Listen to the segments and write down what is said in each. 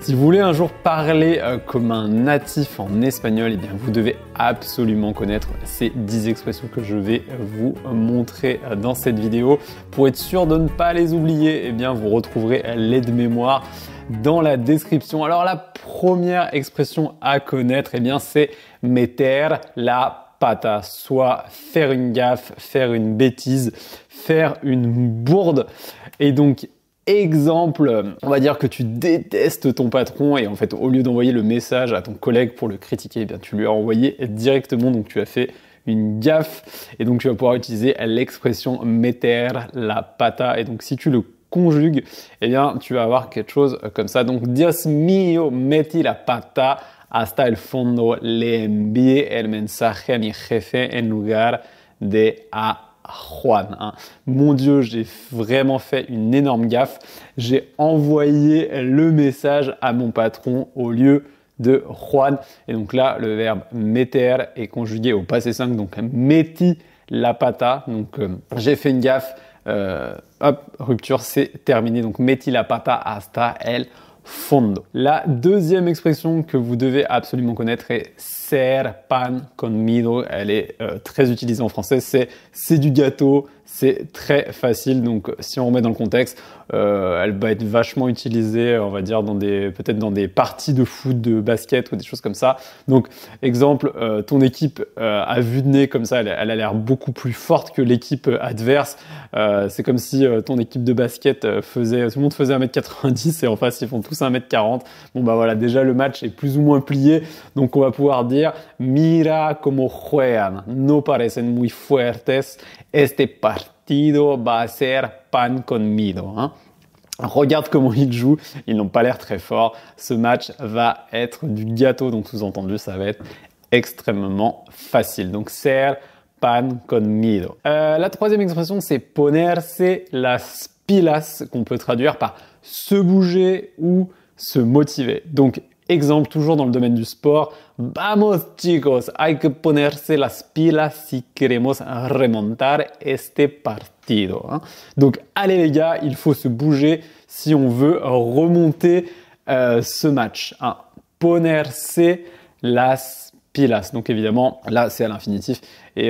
Si vous voulez un jour parler comme un natif en espagnol, eh bien vous devez absolument connaître ces 10 expressions que je vais vous montrer dans cette vidéo. Pour être sûr de ne pas les oublier, eh bien vous retrouverez l'aide-mémoire dans la description. Alors la première expression à connaître, eh bien c'est meter la pata, soit faire une gaffe, faire une bêtise, faire une bourde. Et donc exemple, on va dire que tu détestes ton patron et en fait au lieu d'envoyer le message à ton collègue pour le critiquer, eh bien tu lui as envoyé directement, donc tu as fait une gaffe et donc tu vas pouvoir utiliser l'expression meter la pata. Et donc si tu le conjugues, eh bien tu vas avoir quelque chose comme ça. Donc Dios mío, metí la pata hasta el fondo, le envié el mensaje a mi jefe en lugar de a Juan. Mon Dieu, j'ai vraiment fait une énorme gaffe. J'ai envoyé le message à mon patron au lieu de Juan. Et donc là, le verbe meter est conjugué au passé 5. Donc metí la pata. Donc j'ai fait une gaffe. Hop, rupture, c'est terminé. Donc metí la pata hasta el fondo. La deuxième expression que vous devez absolument connaître est ser pan conmigo. Elle est très utilisée en français. C'est du gâteau. C'est très facile. Donc, si on remet dans le contexte, elle va être vachement utilisée, on va dire, peut-être dans des parties de foot, de basket ou des choses comme ça. Donc, exemple, ton équipe à vue de nez comme ça, elle a l'air beaucoup plus forte que l'équipe adverse. C'est comme si ton équipe de basket tout le monde faisait 1m90 et en face, ils font tous 1m40. Bon, bah voilà, déjà, le match est plus ou moins plié. Donc, on va pouvoir dire mira como juegan, no parecen muy fuertes, este partido va a ser pan conmigo. Regarde comment ils jouent, ils n'ont pas l'air très forts. Ce match va être du gâteau, donc sous-entendu, ça va être extrêmement facile. Donc ser pan conmigo. La troisième expression, c'est ponerse las pilas, qu'on peut traduire par se bouger ou se motiver. Donc exemple, toujours dans le domaine du sport, vamos chicos, hay que ponerse las pilas si queremos remontar este partido. Donc, allez les gars, il faut se bouger si on veut remonter ce match. Ponerse las pilas. Donc évidemment, là c'est à l'infinitif et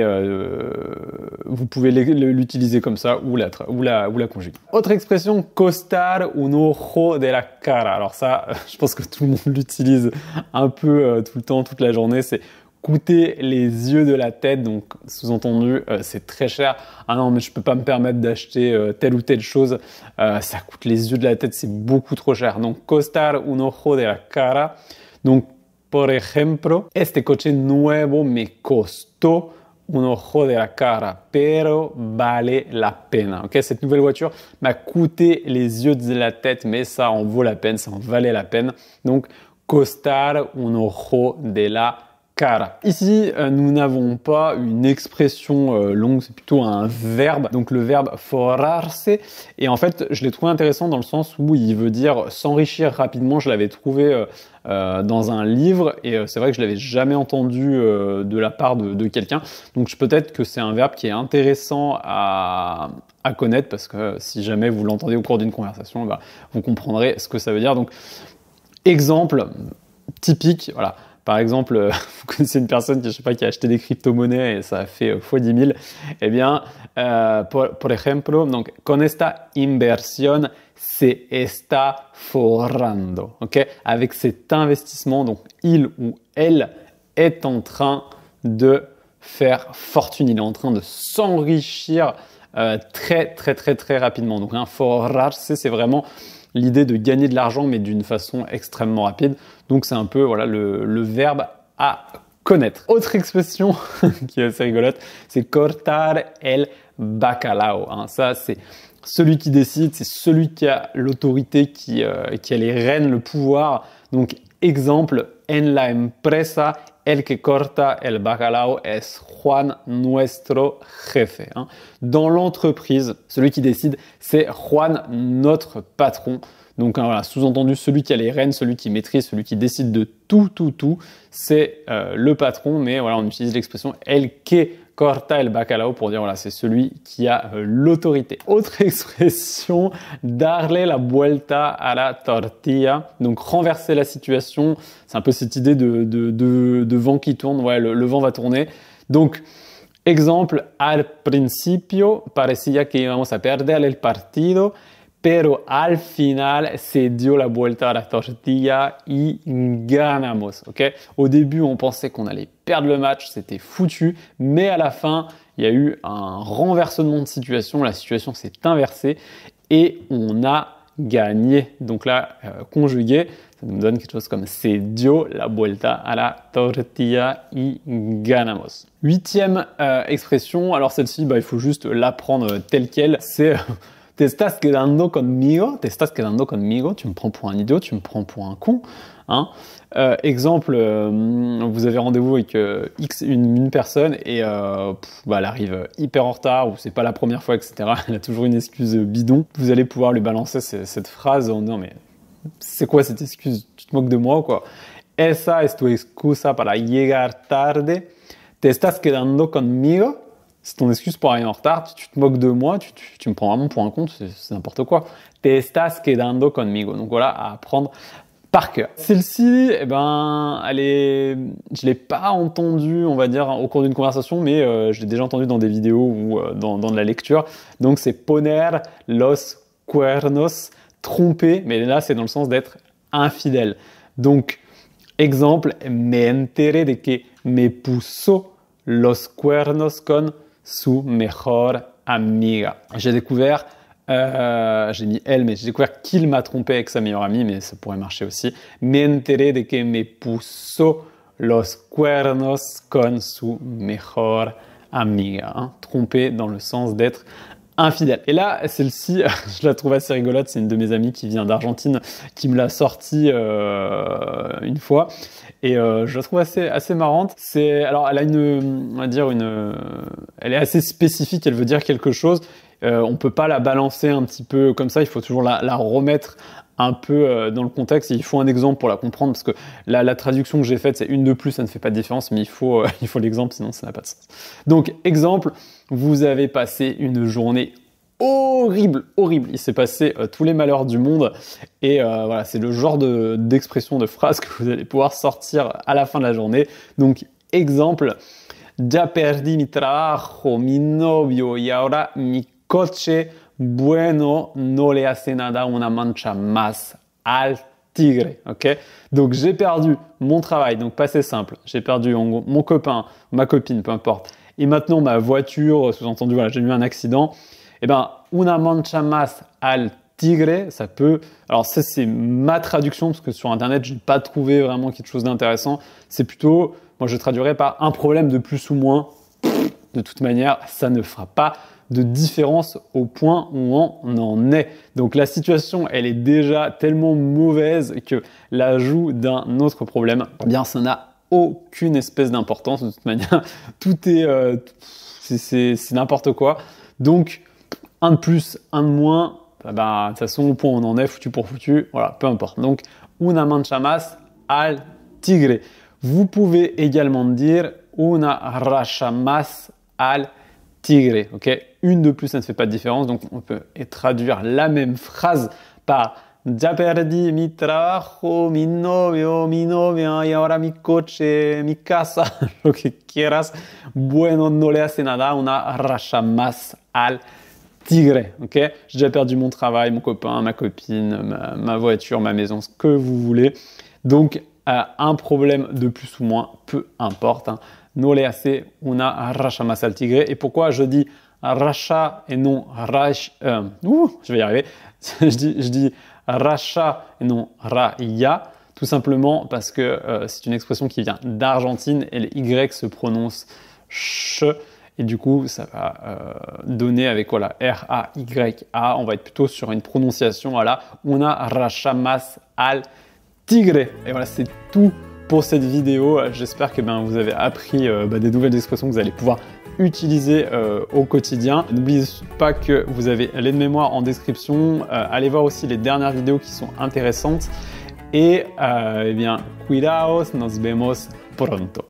vous pouvez l'utiliser comme ça ou la conjuguer. Autre expression, costar un ojo de la cara. Alors ça, je pense que tout le monde l'utilise un peu tout le temps, toute la journée. C'est coûter les yeux de la tête. Donc sous-entendu, c'est très cher. Ah non, mais je peux pas me permettre d'acheter telle ou telle chose. Ça coûte les yeux de la tête, c'est beaucoup trop cher. Donc costar un ojo de la cara. Donc por ejemplo, este coche nuevo me costó un ojo de la cara, pero vale la pena. Okay, cette nouvelle voiture m'a coûté les yeux de la tête, mais ça en vaut la peine, ça en valait la peine. Donc, costar un ojo de la cara. Ici, nous n'avons pas une expression longue, c'est plutôt un verbe. Donc le verbe forrarse. Et en fait, je l'ai trouvé intéressant dans le sens où il veut dire s'enrichir rapidement. Je l'avais trouvé dans un livre et c'est vrai que je l'avais jamais entendu de la part de quelqu'un. Donc peut-être que c'est un verbe qui est intéressant à connaître parce que si jamais vous l'entendez au cours d'une conversation, bah, vous comprendrez ce que ça veut dire. Donc exemple typique, voilà. Par exemple, vous connaissez une personne qui, je sais pas, qui a acheté des crypto-monnaies et ça a fait x 10 000. Eh bien, por ejemplo, donc, con esta inversión se está forrando. Okay? Avec cet investissement, donc, il ou elle est en train de faire fortune. Il est en train de s'enrichir très rapidement. Donc, forrarse, c'est vraiment l'idée de gagner de l'argent, mais d'une façon extrêmement rapide. Donc, c'est un peu voilà, le verbe à connaître. Autre expression qui est assez rigolote, c'est cortar el bacalao. Ça, c'est celui qui décide, c'est celui qui a l'autorité, qui a les rênes, le pouvoir. Donc, exemple, en la empresa, el que corta el bacalao es Juan, nuestro jefe. Dans l'entreprise, celui qui décide, c'est Juan, notre patron. Donc voilà, sous-entendu, celui qui a les rênes, celui qui maîtrise, celui qui décide de tout, c'est le patron. Mais voilà, on utilise l'expression el que corta el bacalao pour dire voilà, c'est celui qui a l'autorité. Autre expression, darle la vuelta a la tortilla. Donc renverser la situation, c'est un peu cette idée de vent qui tourne. Ouais, le vent va tourner. Donc exemple, al principio parecía que íbamos a perder el partido, pero al final se dio la vuelta a la tortilla y ganamos. Okay? Au début, on pensait qu'on allait perdre le match, c'était foutu, mais à la fin, il y a eu un renversement de situation, la situation s'est inversée et on a gagné. Donc là, conjugué, ça nous donne quelque chose comme se dio la vuelta a la tortilla y ganamos. 8e expression, alors celle-ci, il faut juste l'apprendre telle quelle, c'est te estás quedando conmigo, tu me prends pour un idiot, tu me prends pour un con. Hein. Exemple, vous avez rendez-vous avec une personne et elle arrive hyper en retard ou c'est pas la première fois, etc. Elle a toujours une excuse bidon. Vous allez pouvoir lui balancer cette phrase en disant mais c'est quoi cette excuse? Tu te moques de moi ou quoi? Esa es tu excusa para llegar tarde. Te estás quedando conmigo. C'est ton excuse pour arriver en retard, tu te moques de moi, tu me prends vraiment pour un con, c'est n'importe quoi. Te estás quedando conmigo. Donc voilà, à apprendre par cœur. Celle-ci, je l'ai pas entendue, on va dire, au cours d'une conversation, mais je l'ai déjà entendue dans des vidéos ou dans de la lecture. Donc c'est poner los cuernos, tromper, mais là c'est dans le sens d'être infidèle. Donc, exemple, me enteré de que me puso los cuernos con su mejor amiga. J'ai découvert, j'ai mis elle, mais j'ai découvert qu'il m'a trompé avec sa meilleure amie, mais ça pourrait marcher aussi. Me enteré de que me puso los cuernos con su mejor amiga. Hein, trompé dans le sens d'être infidèle. Et là, celle-ci, je la trouve assez rigolote. C'est une de mes amies qui vient d'Argentine qui me l'a sortie une fois. Et je la trouve assez marrante. Alors, elle a elle est assez spécifique. Elle veut dire quelque chose. On peut pas la balancer un petit peu comme ça. Il faut toujours la remettre un peu dans le contexte. Et il faut un exemple pour la comprendre parce que la traduction que j'ai faite, c'est une de plus, ça ne fait pas de différence. Mais il faut l'exemple, sinon ça n'a pas de sens. Donc, exemple, vous avez passé une journée horrible. Il s'est passé tous les malheurs du monde et voilà, c'est le genre d'expression, de phrase que vous allez pouvoir sortir à la fin de la journée. Donc, exemple, ya perdí mi trabajo, mi novio y ahora mi coche, bueno, no le hace nada una mancha más al tigre, ok? Donc, j'ai perdu mon travail, donc passé simple, j'ai perdu mon copain, ma copine, peu importe. Et maintenant, ma voiture, sous-entendu, voilà, j'ai eu un accident. Eh ben, una mancha más al tigre, ça peut... Alors ça, c'est ma traduction, parce que sur Internet, je n'ai pas trouvé vraiment quelque chose d'intéressant. C'est plutôt, moi, je traduirais par un problème de plus ou moins. De toute manière, ça ne fera pas de différence au point où on en est. Donc la situation, elle est déjà tellement mauvaise que l'ajout d'un autre problème, eh bien, ça n'a aucune espèce d'importance. De toute manière, tout est... c'est n'importe quoi. Donc, un de plus, un de moins, de toute façon, au point où on en est, foutu pour foutu, voilà, peu importe. Donc, una mancha más al tigre. Vous pouvez également dire una racha más al tigre, ok? Une de plus, ça ne fait pas de différence, donc on peut traduire la même phrase par ya perdí mi trabajo, mi novio, mi novia, y ahora mi coche, mi casa, lo que quieras. Bueno, no le hace nada, una racha más al tigre, ok? J'ai déjà perdu mon travail, mon copain, ma copine, ma voiture, ma maison, ce que vous voulez. Donc, un problème de plus ou moins, peu importe. Hein. No le hace una racha más al tigre. Et pourquoi je dis racha et non rach... je vais y arriver. je dis racha et non raya. Tout simplement parce que c'est une expression qui vient d'Argentine et le Y se prononce ch. Et du coup, ça va donner avec voilà, R-A-Y-A. On va être plutôt sur une prononciation à la una racha más al tigre. Et voilà, c'est tout pour cette vidéo. J'espère que vous avez appris des nouvelles expressions que vous allez pouvoir utiliser au quotidien. N'oubliez pas que vous avez l'aide mémoire en description. Allez voir aussi les dernières vidéos qui sont intéressantes. Et eh bien, cuidaos, nos vemos pronto.